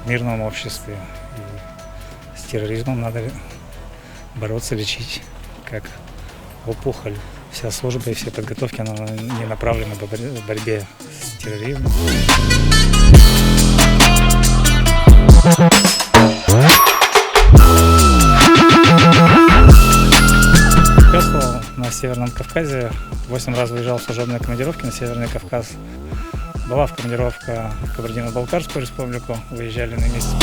в мирном обществе. И с терроризмом надо бороться, лечить как опухоль. Вся служба и все подготовки она не направлена в борьбе с терроризмом. Участвовал на Северном Кавказе, 8 раз выезжал в служебные командировки на Северный Кавказ. Была в командировка в Кабардино-Балкарскую республику, выезжали на месяц.